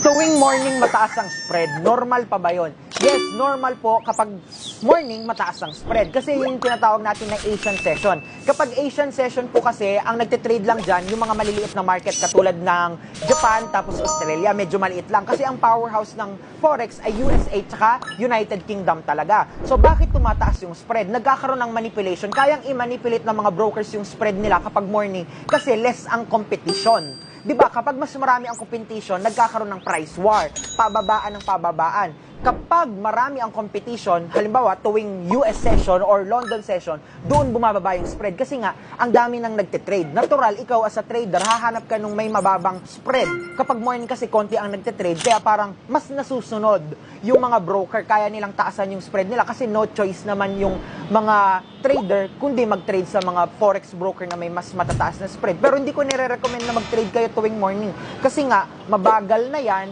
Tuwing morning mataas ang spread, normal pa ba yun? Yes, normal po kapag morning mataas ang spread. Kasi yung tinatawag natin na Asian session. Kapag Asian session po kasi, ang nagtitrade lang dyan, yung mga maliliit na market katulad ng Japan tapos Australia, medyo maliit lang. Kasi ang powerhouse ng Forex ay USA tsaka United Kingdom talaga. So bakit tumataas yung spread? Nagkakaroon ng manipulation. Kayang i-manipulate ng mga brokers yung spread nila kapag morning kasi less ang competition. Diba, kapag mas marami ang competition, nagkakaroon ng price war, pababaan ng pababaan. Kapag marami ang competition, halimbawa tuwing US session or London session, doon bumababa yung spread. Kasi nga, ang dami nang nagtitrade. Natural, ikaw as a trader, hahanap ka nung may mababang spread. Kapag morning kasi konti ang nagtitrade, kaya parang mas nasusunod yung mga broker, kaya nilang taasan yung spread nila kasi no choice naman yung mga trader kundi mag-trade sa mga forex broker na may mas matataas na spread. Pero hindi ko nire-recommend na mag-trade kayo tuwing morning kasi nga mabagal na yan,